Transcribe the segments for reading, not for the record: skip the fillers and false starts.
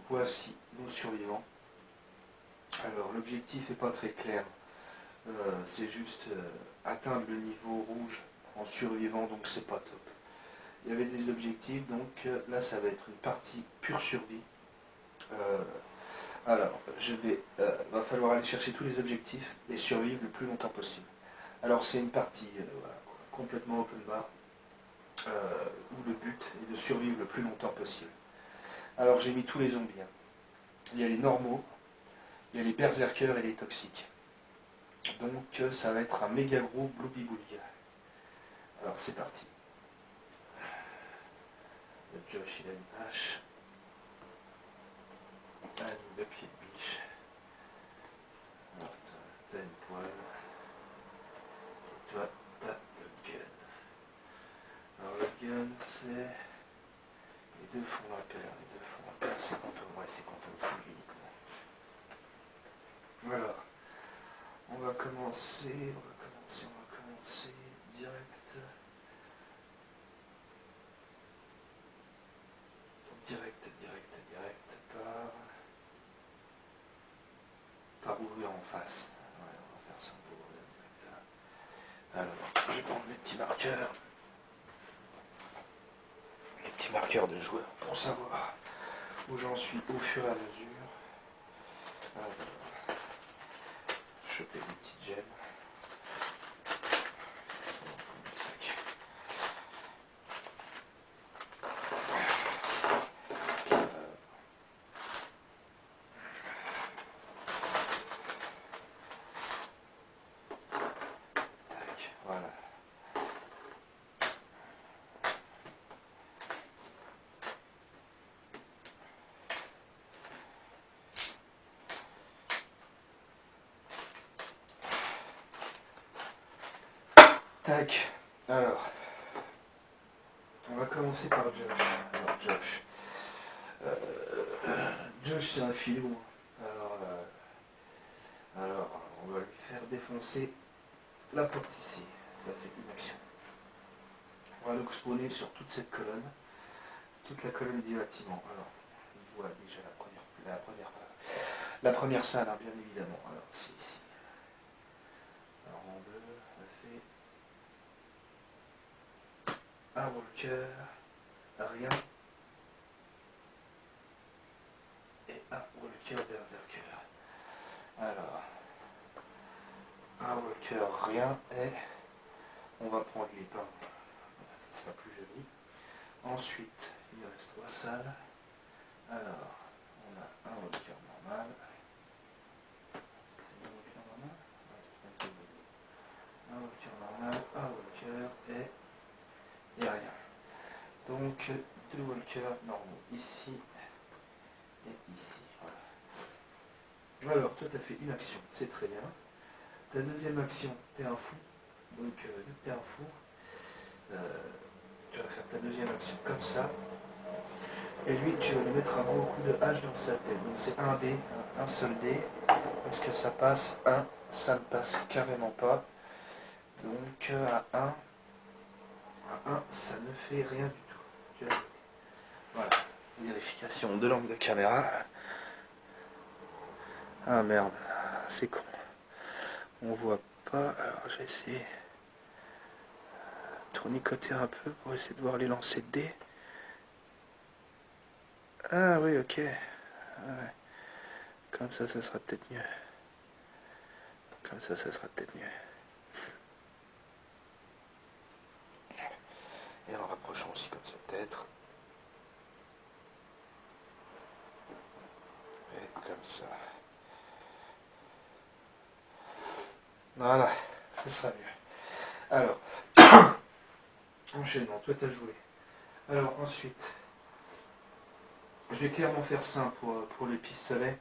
voici nos survivants. Alors l'objectif n'est pas très clair, c'est juste atteindre le niveau rouge en survivant, donc c'est pas top. Il y avait des objectifs, donc là ça va être une partie pure survie. Alors va falloir aller chercher tous les objectifs et survivre le plus longtemps possible. Alors c'est une partie voilà, complètement open bar, où le but est de survivre le plus longtemps possible. Alors j'ai mis tous les zombies. Il y a les normaux, il y a les berserkers et les toxiques. Donc ça va être un méga gros blooby-boulga. Alors c'est parti. Le Josh il a une hache. Le pied de biche. Alors t'as une poêle. Et toi t'as le gun. Alors le gun c'est... Les deux font la paire. Les deux font la paire, c'est quand on fout uniquement. Voilà. On va commencer direct. Par ouvrir en face. Ouais, on va faire ça pour ouvrir direct. Alors, je vais prendre mes petits marqueurs. Les petits marqueurs de joueurs pour savoir où j'en suis au fur et à mesure. Alors, choper des petites gemmes. Voilà. Tac. Alors, on va commencer par Josh. Alors, Josh c'est un filou. Alors, on va lui faire défoncer la porte ici. Ça fait une action. On va donc spawner sur toute cette colonne. Toute la colonne du bâtiment. Alors, il voit déjà la première salle, hein, bien évidemment. Alors, c'est ici. Alors, en bleu, on a fait un walker, rien, et un walker berserker. Alors, un walker, rien, et on va prendre les pains. Ça sera plus joli. Ensuite, il reste 3 salles. Alors, on a un walker normal. C'est un walker normal. Un walker normal, un walker et rien. Donc, 2 walkers normaux ici et ici. Voilà. Alors, toi, tu as fait une action, c'est très bien. Ta deuxième action, tu es un fou. Donc, vu que tu es un fou, tu vas faire ta deuxième action comme ça. Et lui, tu vas lui mettre un gros coup de hache dans sa tête. Donc, c'est un dé, un seul dé. Est-ce que ça passe? Ça ne passe carrément pas. Donc, à 1, ça ne fait rien du tout. Voilà. Vérification de l'angle de caméra. Ah merde, c'est con. On voit pas. Alors je vais essayer de tournicoter un peu pour essayer de voir les lancers de dés. Ah oui, ok. Ouais. Comme ça sera peut-être mieux. Comme ça sera peut-être mieux. Et en rapprochant aussi comme ça peut-être. Et comme ça. Voilà, ce sera mieux. Alors, enchaînement, toi t'as joué. Alors ensuite, je vais clairement faire simple pour les pistolets.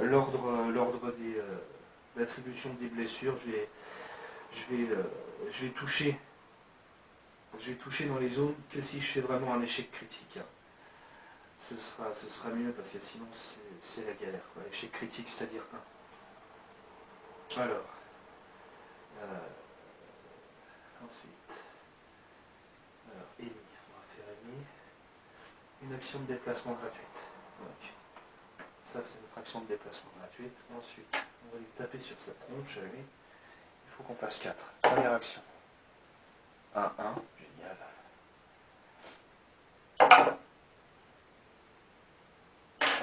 L'ordre des l'attribution des blessures, je vais toucher dans les zones que si je fais vraiment un échec critique. Hein. Ce sera mieux parce que sinon c'est la galère. Quoi. Échec critique, c'est-à-dire 1. Alors, ensuite, ennemi, on va faire ennemi. Une action de déplacement gratuite. Donc, ça c'est notre action de déplacement gratuite. Ensuite, on va lui taper sur sa tronche à lui. Il faut qu'on fasse 4. Première action. 1, 1, génial.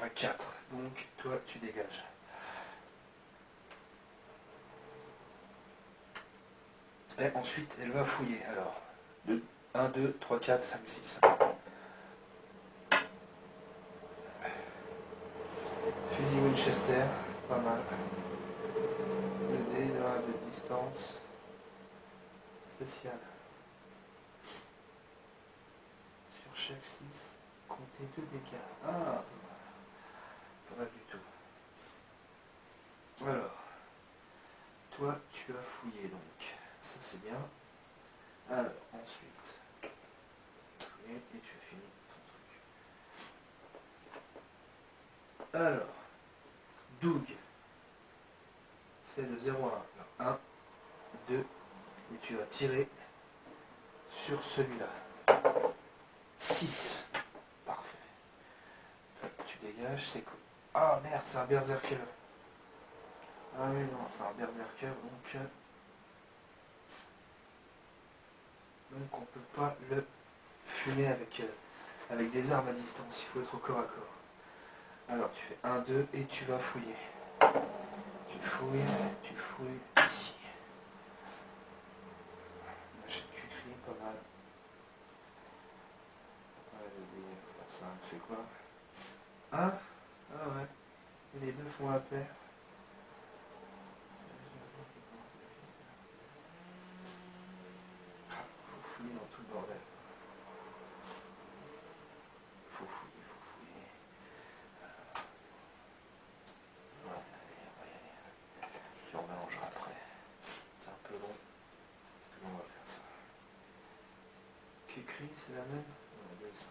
À 4. Donc, toi, tu dégages. Et ensuite, elle va fouiller. Alors, 1, 2, 3, 4, 5, 6. Fusil Winchester, pas mal. Le dé de distance. Spécial. Sur chaque 6, comptez 2 dégâts. Ah, pas mal du tout. Alors, toi, tu as fouillé donc. Ça, c'est bien. Alors, ensuite, fouillé et tu as fini ton truc. Alors, Doug, c'est de 0 à 1. 1, 2, et tu vas tirer sur celui-là. 6. Parfait. Toi, tu dégages, c'est cool. Ah merde, c'est un berserker. Ah oui, non, c'est un berserker, donc on peut pas le fumer avec des armes à distance, il faut être au corps à corps. Alors tu fais 1, 2 et tu vas fouiller. Tu fouilles ici. J'ai cucri, pas mal. Ouais, 5, c'est quoi? 1? Ah ouais. Et les deux font la paire. Faut fouiller dans tout le bordel. Faut fouiller. Ouais, allez, on va y aller. Puis on mélangera après. C'est un peu long. Mais on va faire ça. Kukri, c'est la même? 2, 5.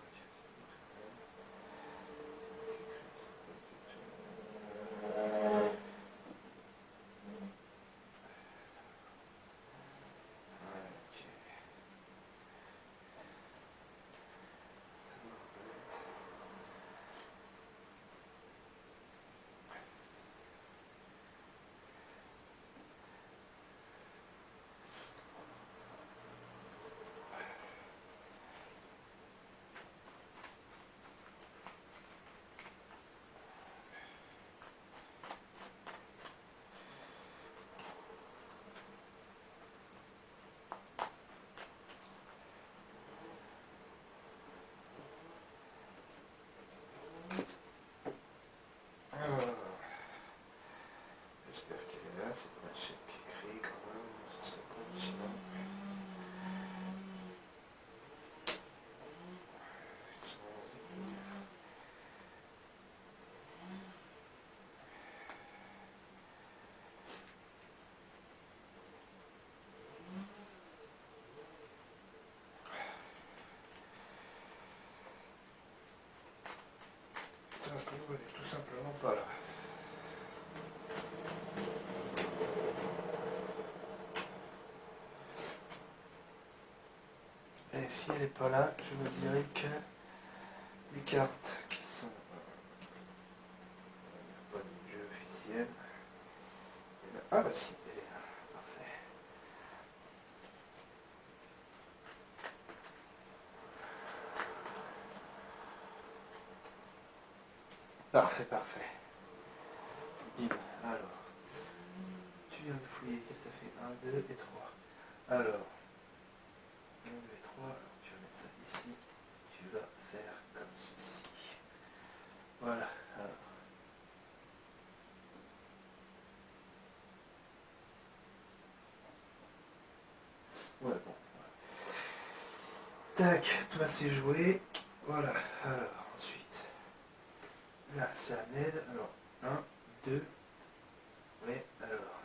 J'espère qu'il est là, c'est pas un chef qui crie quand même, ce serait pas sinon. Ça, on est tout simplement pas là. Et si elle n'est pas là, je me dirais que les cartes qui sont pas du jeu officiel. Ah bah si, elle est là. Parfait. Parfait. Bim. Alors, tu viens de fouiller, qu'est-ce que ça fait? 1, 2 et 3. Alors, 1, 2 et 3, tu vas mettre ça ici. Tu vas faire comme ceci. Voilà. Alors. Ouais, bon. Voilà. Tac, toi c'est joué. Voilà. Alors, ensuite. Là, ça m'aide. Alors, 1, 2. Ouais, alors.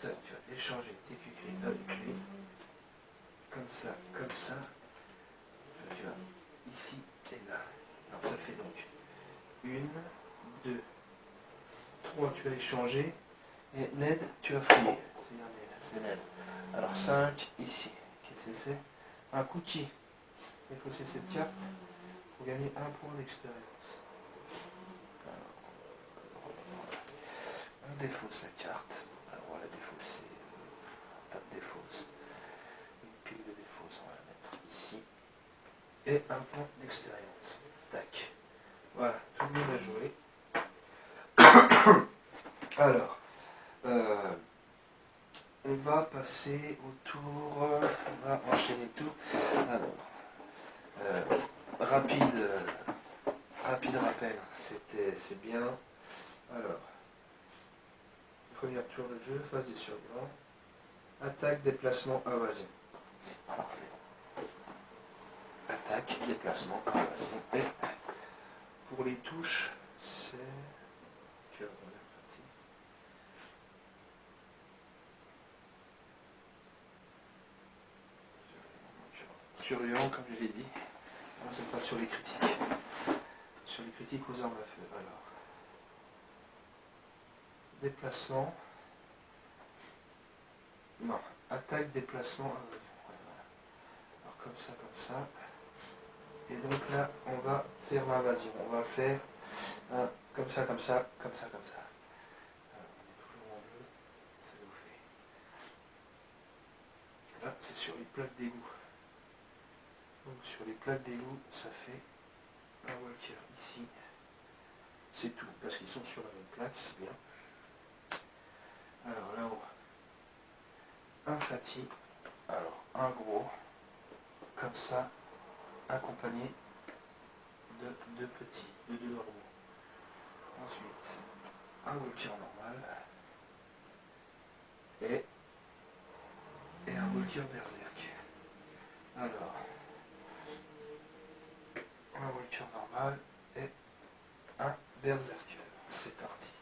Toi, tu vas échanger tes cucris avec lui. Comme ça. Tu vas ici et là. Alors, ça fait donc 1, 2, 3, tu as échangé. Et Ned, tu as fouillé. C'est Ned. Alors 5 ici. Qu'est-ce que c'est? Un cookie. Il faut c'est cette carte pour gagner 1 point d'expérience. défausse la carte. Alors on va la défausser. On tape défausse. Une pile de défausse, on va la mettre ici. Et un point d'expérience. Tac. Voilà, tout le monde a joué. Alors, on va passer au tour. On va enchaîner le tour. Alors, rapide rappel, c'est bien. Alors, premier tour de jeu, phase des survivants. Attaque, déplacement, invasion. Parfait. Attaque, déplacement, invasion. Et pour les touches, c'est que survivant, comme je l'ai dit. Non, c'est pas sur les critiques. Sur les critiques aux armes à feu. Alors, déplacement. Non, attaque, déplacement, invasion. Ouais, voilà. Alors comme ça. Et donc là, on va faire l'invasion. On va le faire comme ça. Alors, on est toujours en bleu. Ça nous fait. Là, c'est sur les plaques d'égout. Donc sur les plaques d'égout, ça fait un walker ici. C'est tout, parce qu'ils sont sur la même plaque, c'est bien. Alors là-haut, un fatigue. Alors un gros, comme ça, accompagné de deux petits, de deux normaux. Ensuite, un walker normal et un walker berserk. Alors, un walker normal et un berserker. C'est parti.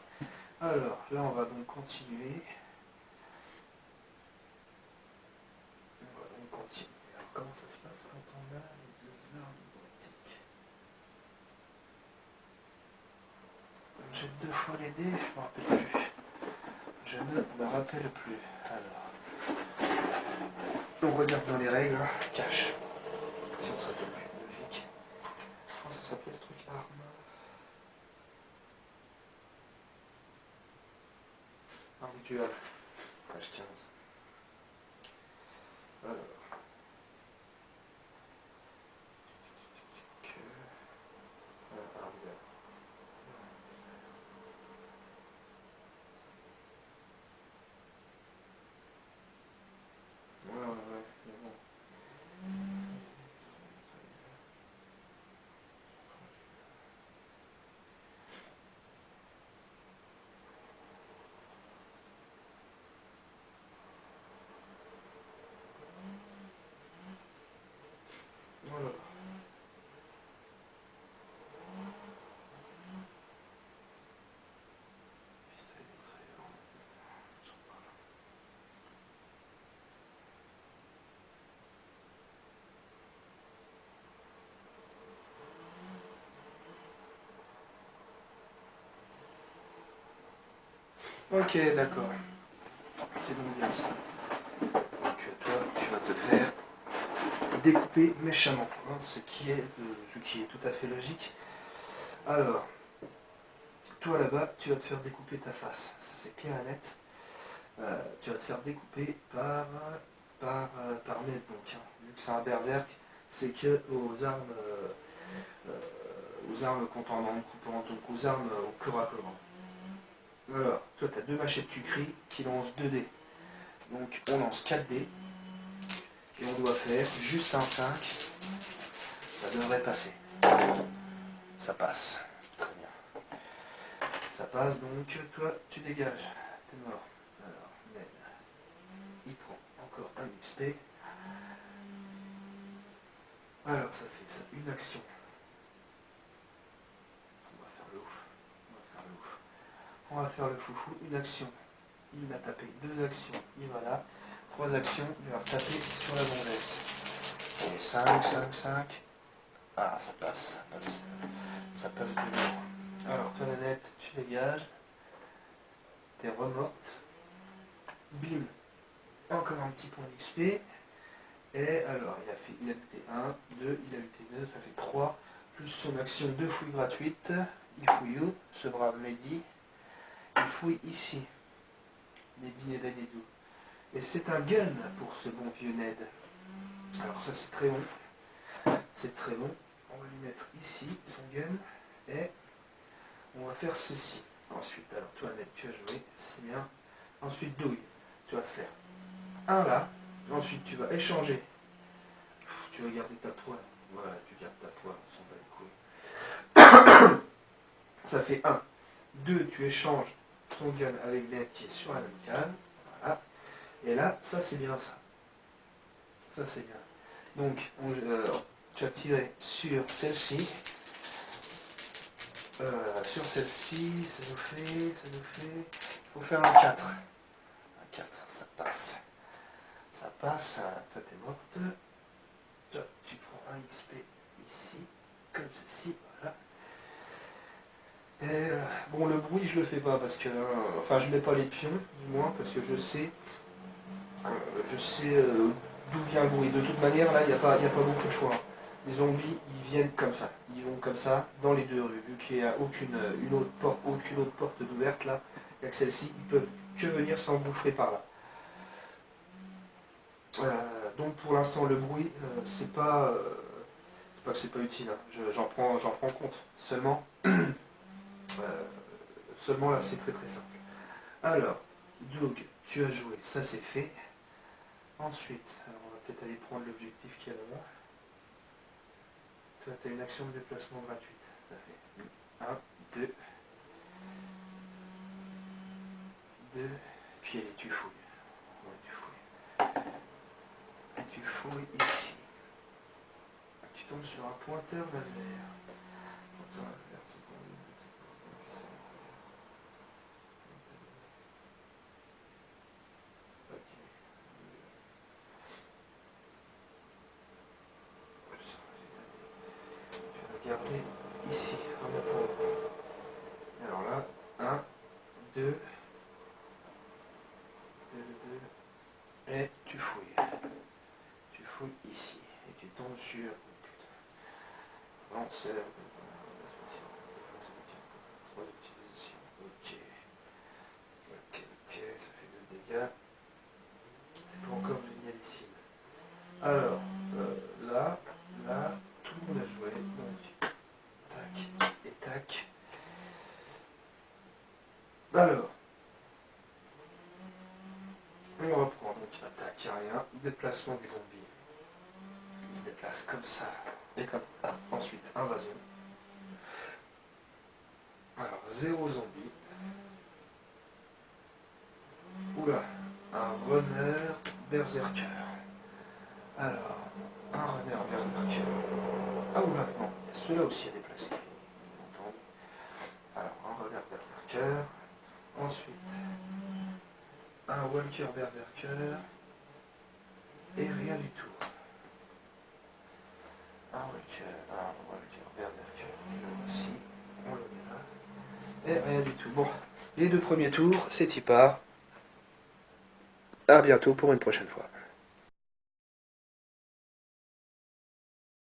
Alors, là on va donc continuer. Alors comment ça se passe quand on a les deux armes identiques? On jette deux fois les dés, je ne me rappelle plus. Je ne me rappelle plus. Alors, on regarde dans les règles. Cache. Si on serait plus logique. Comment ça s'appelait ce truc? Arme. Arme dual. Page 15. Alors. Voilà. Ok, d'accord. C'est donc bien ça. Donc toi, tu vas te faire découper méchamment, hein, ce qui est tout à fait logique. Alors, toi là-bas, tu vas te faire découper ta face. Ça c'est clair et net. Tu vas te faire découper par mes donc. Hein. Vu que c'est un berserk, c'est que aux armes contendantes, coupantes, donc aux armes au corps à corps. Alors, toi tu as deux machettes Kukri qui lancent 2 dés. Donc on lance 4 dés. Et on doit faire juste un 5. Ça devrait passer. Ça passe. Très bien. Ça passe, donc toi tu dégages. T'es mort. Alors, Ned, il prend encore un XP. Alors ça fait ça, une action. On va faire le ouf. On va faire le foufou, une action. Il a tapé 2 actions, il va là. 3 actions, il va taper sur la gonzesse. Et 5. Ah, ça passe. Ça passe bien. Alors, toi, Nanette, tu dégages. T'es remorte. Bim. Encore un petit point d'XP. Et alors, il a buté 1, 2, il a buté 2, ça fait 3. Plus son action de fouille gratuite. Il fouille où? Ce brave Lady. il fouille ici. Neddy Nedadedou. Et c'est un gun pour ce bon vieux Ned. Alors ça c'est très bon. C'est très bon. On va lui mettre ici son gun. Et on va faire ceci. Ensuite, alors toi Ned, tu as joué, c'est bien. Ensuite Doug, tu vas faire un là. Ensuite tu vas échanger. Tu vas garder ta poêle. Voilà, tu gardes ta poêle, on s'en bat les couilles. Ça fait 1. 2, tu échanges ton gun avec Ned qui est sur la même case. Voilà. Et là, ça c'est bien ça. Ça c'est bien. Donc, tu as tiré sur celle-ci. Sur celle-ci, ça nous fait. Il faut faire un 4. Un 4, ça passe. Ça passe. Toi, t'es morte. Toi, tu prends un XP ici, comme ceci, voilà. Et bon, le bruit, je le fais pas parce que. Enfin, je mets pas les pions, du moins, parce que je sais d'où vient le bruit. De toute manière, là, il n'y a pas beaucoup de choix. Les zombies, ils viennent comme ça. Ils vont comme ça, dans les deux rues. Vu qu'il n'y a aucune autre porte d'ouverte, là, il n'y a que celle-ci, ils peuvent que venir s'engouffrer par là. Donc pour l'instant, le bruit, c'est pas que c'est pas utile. Hein. J'en prends compte. Seulement là, c'est très très simple. Alors, Doug, tu as joué, ça c'est fait. Ensuite, alors on va peut-être aller prendre l'objectif qu'il y a là-bas. Toi, tu as une action de déplacement gratuite. Ça fait 1, 2, 2, puis allez, tu fouilles. Ouais, tu fouilles. Et tu fouilles ici. Tu tombes sur un pointeur laser. Pointeur laser, c'est pour lui. Ok. Tu vas regarder ici, en attendant. Alors là, 1, 2, et tu fouilles. Tu fouilles ici. Et tu tombes sur. Non, c'est. 3 utilisations. Ok. Ok, ça fait 2 dégâts. C'est pas encore génialissime. Alors, là, tout le monde a joué. Donc, tac et tac. Alors, on reprend. Donc, attaque, il n'y a rien. Déplacement des zombies. Ils se déplacent comme ça. Et comme ça. Ensuite, invasion. Alors, 0 zombie. Oula, un runner berserker. Alors, un runner berserker. Ah oula, non, celui-là aussi est déplacé. Alors, un runner berserker. Ensuite, un walker berserker. Et rien du tout. Un walker berserker. Là aussi, on le met là. Et rien du tout. Bon, les 2 premiers tours, c'est y part. À bientôt pour une prochaine fois.